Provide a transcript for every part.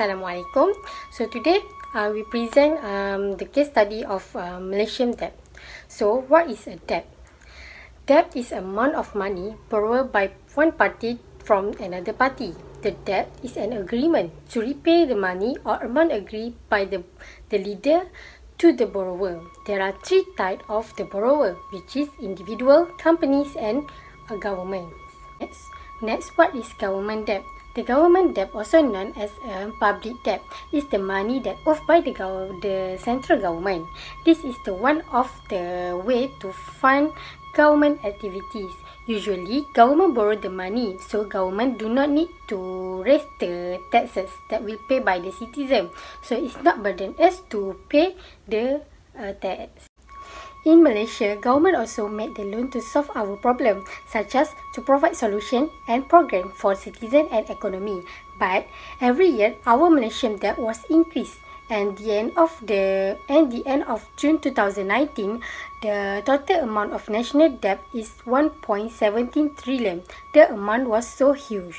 Assalamualaikum. So today we present the case study of Malaysian debt. So what is a debt? Debt is an amount of money borrowed by one party from another party. The debt is an agreement to repay the money or amount agreed by the leader to the borrower. There are three types of the borrower, which is individual, companies and governments. Next, what is government debt? The government debt, also known as public debt, is the money that owed by the central government. This is the one of the way to fund government activities. Usually, government borrow the money, so government do not need to raise the taxes that will pay by the citizen. So it's not burden us to pay the tax. In Malaysia, government also made the loan to solve our problem, such as to provide solution and program for citizen and economy. But every year, our Malaysian debt was increased. And the end of June 2019, the total amount of national debt is 1.17 trillion. The amount was so huge.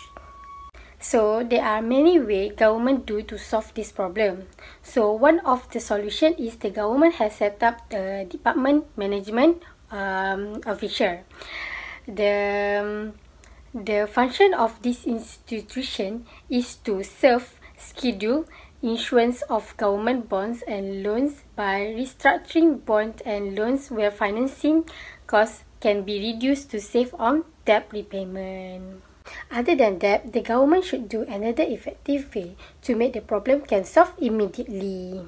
So there are many ways government do to solve this problem. So one of the solution is the government has set up a department management officer. The function of this institution is to serve, schedule, issuance of government bonds and loans by restructuring bonds and loans where financing costs can be reduced to save on debt repayment. Other than that, the government should do another effective way to make the problem can solve immediately.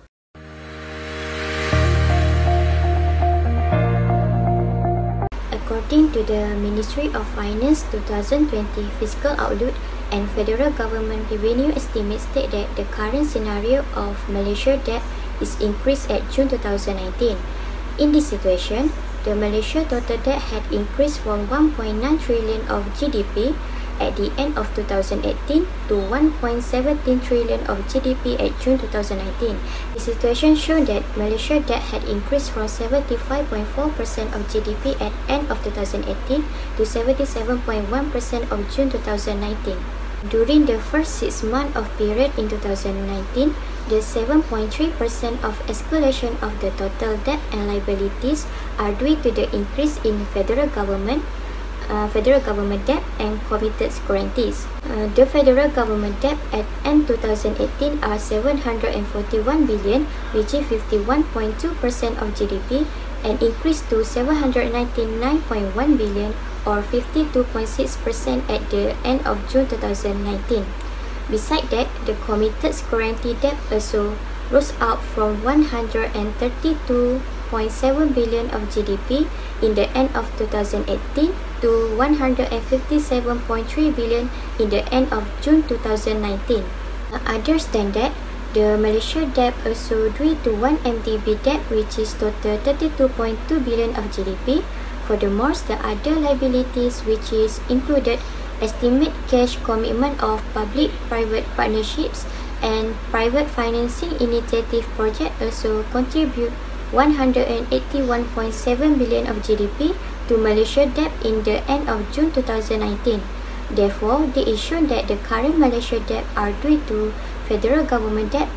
According to the Ministry of Finance 2020 Fiscal Outlook and Federal Government Revenue Estimates state that the current scenario of Malaysia debt is increased at June 2019. In this situation, the Malaysia total debt had increased from 1.9 trillion of GDP at the end of 2018 to 1.17 trillion of GDP at June 2019. The situation showed that Malaysia debt had increased from 75.4% of GDP at end of 2018 to 77.1% of June 2019. During the first 6 months of period in 2019, the 7.3% of escalation of the total debt and liabilities are due to the increase in federal government debt and committed guarantees. The federal government debt at end 2018 are 741 billion, which is 51.2% of GDP, and increased to 799.1 billion or 52.6% at the end of June 2019. Besides that, the committed guarantee debt also rose up from 132.7 billion of GDP in the end of 2018 to 157.3 billion in the end of June 2019. Other than that, the Malaysia debt also due to 1 MDB debt, which is total 32.2 billion of GDP. Furthermore, the other liabilities, which is included estimate cash commitment of public-private partnerships and private financing initiative project, also contribute 181.7 billion of GDP to Malaysia debt in the end of June 2019. Therefore, they shown that the current Malaysia debt are due to federal government debt,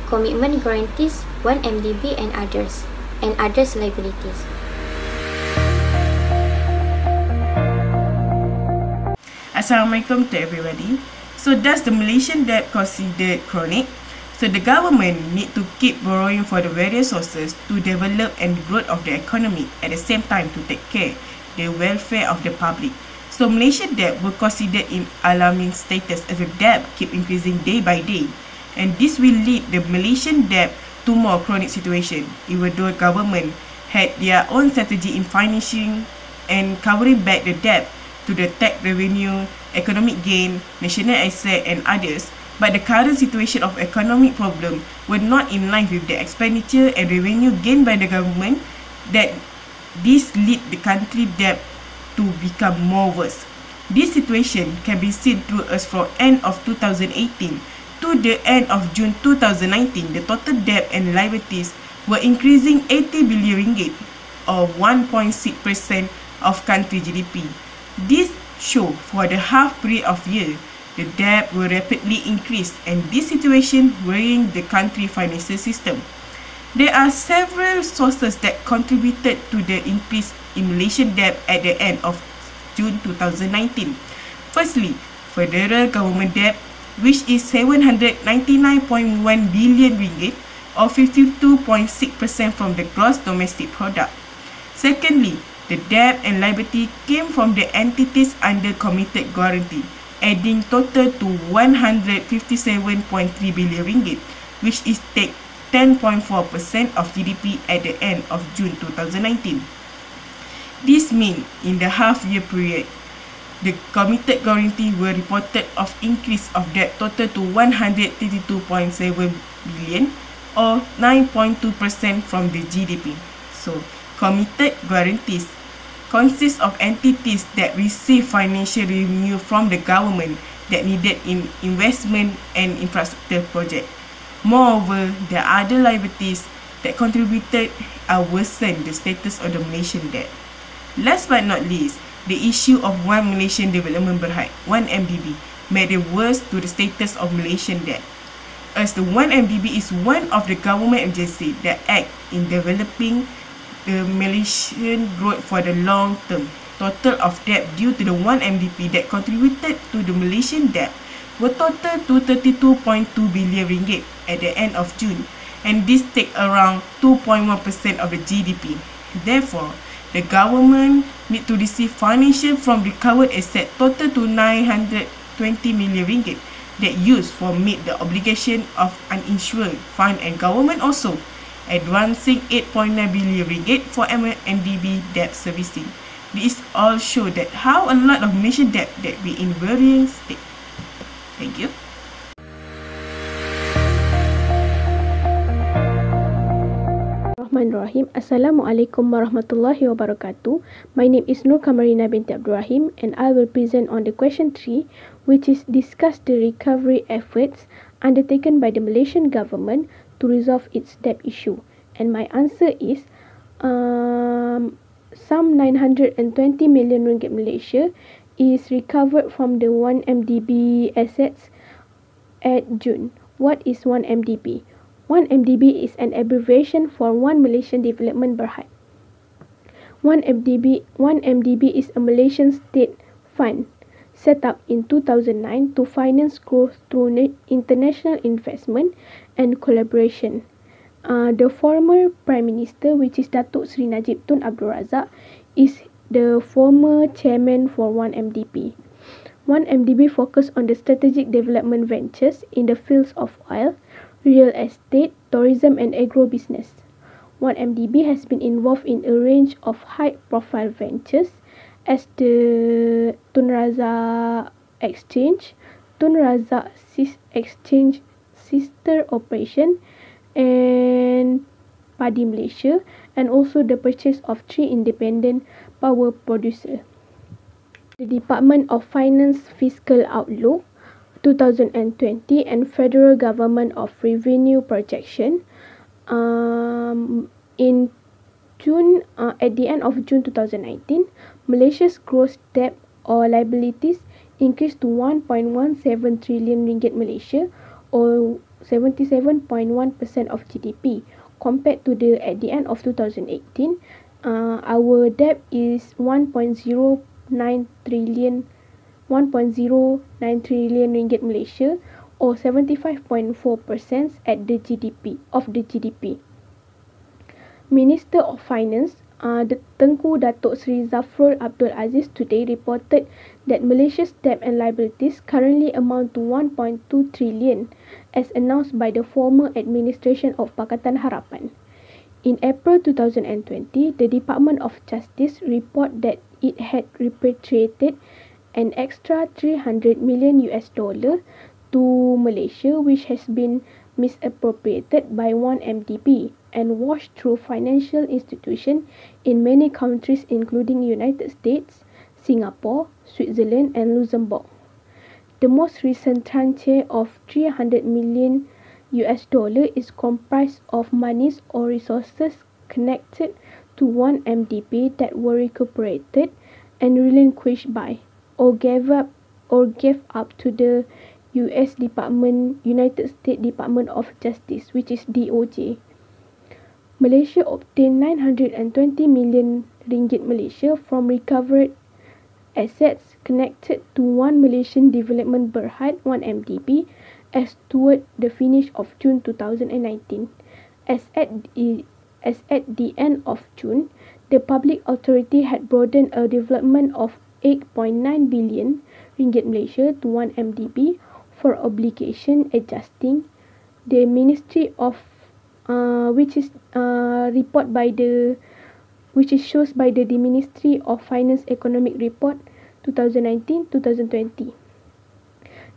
commitment guarantees, 1 MDB and others liabilities. Assalamualaikum to everybody. So does the Malaysian debt considered chronic? So the government need to keep borrowing for the various sources to develop and growth of the economy at the same time to take care the welfare of the public. So Malaysian debt were considered in alarming status as the debt keep increasing day by day, and this will lead the Malaysian debt to more chronic situation, even though government had their own strategy in financing and covering back the debt to the tax revenue, economic gain, national asset and others. But the current situation of economic problem were not in line with the expenditure and revenue gained by the government, that this lead the country debt to become more worse. This situation can be seen through us from end of 2018 to the end of June 2019. The total debt and liabilities were increasing 80 billion ringgit or 1.6% of country GDP. This show for the half period of year, the debt will rapidly increase, and this situation worrying the country financial system. There are several sources that contributed to the increase in Malaysian debt at the end of June 2019. Firstly, federal government debt, which is 799.1 billion ringgit, or 52.6% from the gross domestic product. Secondly, the debt and liability came from the entities under committed guarantee, adding total to 157.3 billion ringgit, which is 10.4% of GDP at the end of June 2019. This means in the half-year period, the committed guarantee were reported of increase of debt total to 132.7 billion, or 9.2% from the GDP. So, committed guarantees consist of entities that receive financial revenue from the government that needed in investment and infrastructure project. Moreover, the other liabilities that contributed are worsened the status of the Malaysian debt. Last but not least, the issue of One Malaysian Development Berhad, 1MDB, made it worse to the status of Malaysian debt, as the 1MDB is one of the government agencies that act in developing the Malaysian growth for the long term. Total of debt due to the 1MDB that contributed to the Malaysian debt were total to 32.2 billion ringgit at the end of June, and this take around 2.1% of the GDP. Therefore, the government need to receive financial from recovered asset total to 920 million ringgit that used for meet the obligation of uninsured fund, and government also advancing 8.9 billion ringgit for MDB debt servicing. This all show that how a lot of Malaysian debt that be in varying state. Thank you. Bismillahirrahmanirrahim. Assalamualaikum warahmatullahi wabarakatuh. My name is Nur Kamarina binti Abdul Rahim, and I will present on the question 3, which is discuss the recovery efforts undertaken by the Malaysian government to resolve its debt issue. And my answer is some 920 million ringgit Malaysia is recovered from the 1MDB assets at June. What is 1MDB? 1MDB is an abbreviation for One Malaysian Development Berhad. 1MDB is a Malaysian state fund set up in 2009 to finance growth through international investment and collaboration. The former Prime Minister, which is Datuk Seri Najib Tun Abdul Razak, is the former chairman for 1MDB. 1MDB focus on the strategic development ventures in the fields of oil, real estate, tourism and agro-business. 1MDB has been involved in a range of high-profile ventures as the Tun Razak Exchange, Tun Razak Exchange Sister Operation and Padi Malaysia, and also the purchase of 3 independent power producers. The Department of Finance Fiscal Outlook 2020 and Federal Government of Revenue Projection in June, at the end of June 2019, Malaysia's gross debt or liabilities increased to 1.17 trillion ringgit Malaysia, or 77.1% of GDP. Compared to at the end of 2018, our debt is 1.09 trillion ringgit Malaysia, or 75.4% at the GDP. Minister of Finance, the Tengku Datuk Seri Zafrul Abdul Aziz today reported that Malaysia's debt and liabilities currently amount to 1.2 trillion, as announced by the former administration of Pakatan Harapan. In April 2020, the Department of Justice reported that it had repatriated an extra $300 million to Malaysia, which has been misappropriated by 1MDB and washed through financial institutions in many countries including United States, Singapore, Switzerland and Luxembourg. The most recent tranche of $300 million is comprised of monies or resources connected to 1MDB that were recuperated and relinquished by or gave up or gave up to the United States Department of Justice, which is DOJ. Malaysia obtained 920 million ringgit Malaysia from recovered assets connected to One Malaysian Development Berhad 1MDB as toward the finish of June 2019. As at the end of June, the public authority had broadened a development of 8.9 billion ringgit Malaysia to 1MDB for obligation adjusting. The Ministry of which is shows by the Ministry of Finance Economic Report 2019-2020.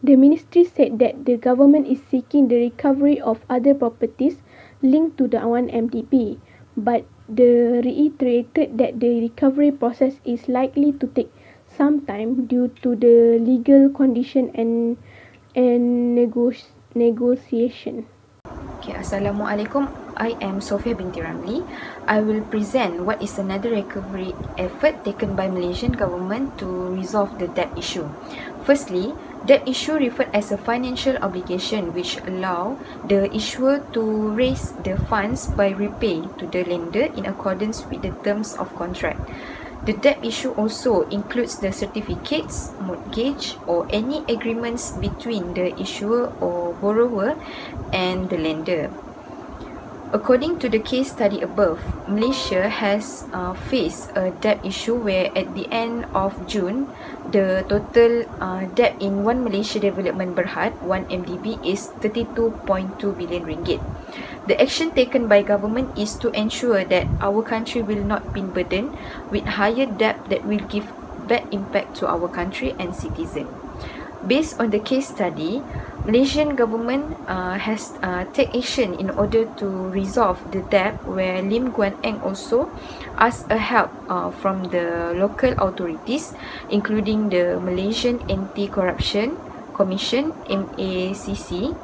The ministry said that the government is seeking the recovery of other properties linked to the 1MDB, but they reiterated that the recovery process is likely to take some time due to the legal condition and negotiation. Okay, Assalamualaikum. I am Sofia binti Ramli. I will present what is another recovery effort taken by Malaysian government to resolve the debt issue. Firstly, debt issue referred as a financial obligation which allow the issuer to raise the funds by repay to the lender in accordance with the terms of contract. The debt issue also includes the certificates, mortgage or any agreements between the issuer or borrower and the lender. According to the case study above, Malaysia has faced a debt issue where at the end of June, the total debt in One Malaysia Development Berhad 1MDB is 32.2 billion ringgit. The action taken by government is to ensure that our country will not be burdened with higher debt that will give bad impact to our country and citizens. Based on the case study, Malaysian government has take action in order to resolve the debt, where Lim Guan Eng also asked a help from the local authorities, including the Malaysian Anti-Corruption Commission (MACC),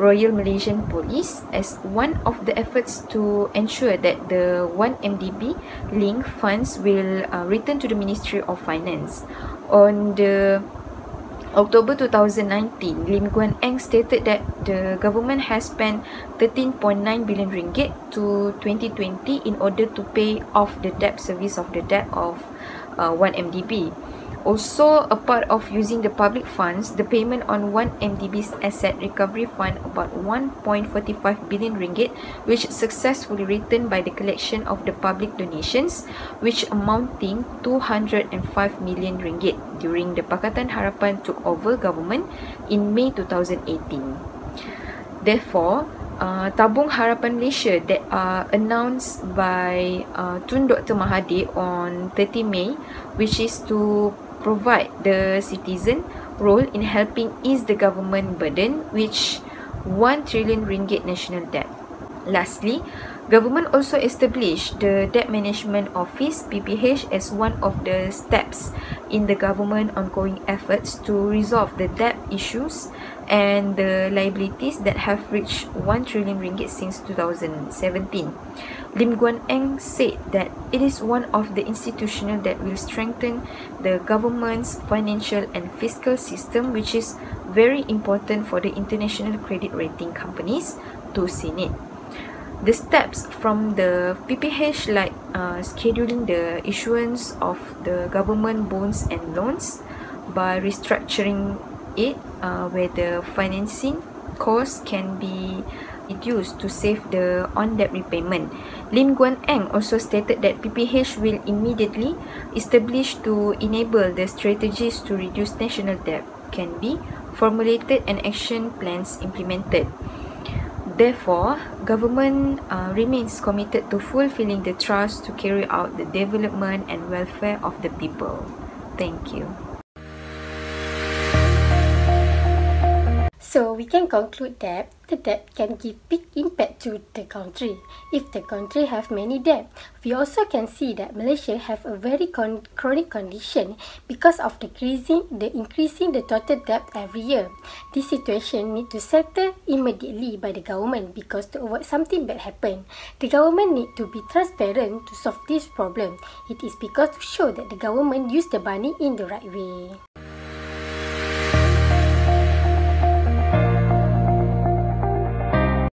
Royal Malaysian Police, as one of the efforts to ensure that the 1MDB link funds will return to the Ministry of Finance. On the October 2019, Lim Guan Eng stated that the government has spent 13.9 billion ringgit to 2020 in order to pay off the debt service of the debt of 1MDB. Also, a part of using the public funds, the payment on 1MDB's asset recovery fund about 1.45 billion ringgit, which successfully returned by the collection of the public donations, which amounting 205 million ringgit during the Pakatan Harapan took over government in May 2018. Therefore, Tabung Harapan Malaysia that are announced by Tun Dr. Mahathir on 30 May, which is to provide the citizen role in helping ease the government burden, which 1 trillion ringgit national debt. Lastly, government also established the Debt Management Office (PPH) as one of the steps in the government ongoing efforts to resolve the debt issues and the liabilities that have reached 1 trillion ringgit since 2017. Lim Guan Eng said that it is one of the institutions that will strengthen the government's financial and fiscal system, which is very important for the international credit rating companies to see it. The steps from the PPH, like scheduling the issuance of the government bonds and loans by restructuring it, where the financing costs can be reduced to save the on-debt repayment. Lim Guan Eng also stated that PPH will immediately establish to enable the strategies to reduce national debt can be formulated and action plans implemented. Therefore, government remains committed to fulfilling the trust to carry out the development and welfare of the people. Thank you. So we can conclude that the debt can give big impact to the country if the country have many debt. We also can see that Malaysia have a very chronic condition because of the increasing the total debt every year. This situation need to settle immediately by the government, because to avoid something bad happen, the government need to be transparent to solve this problem. It is because to show that the government use the money in the right way.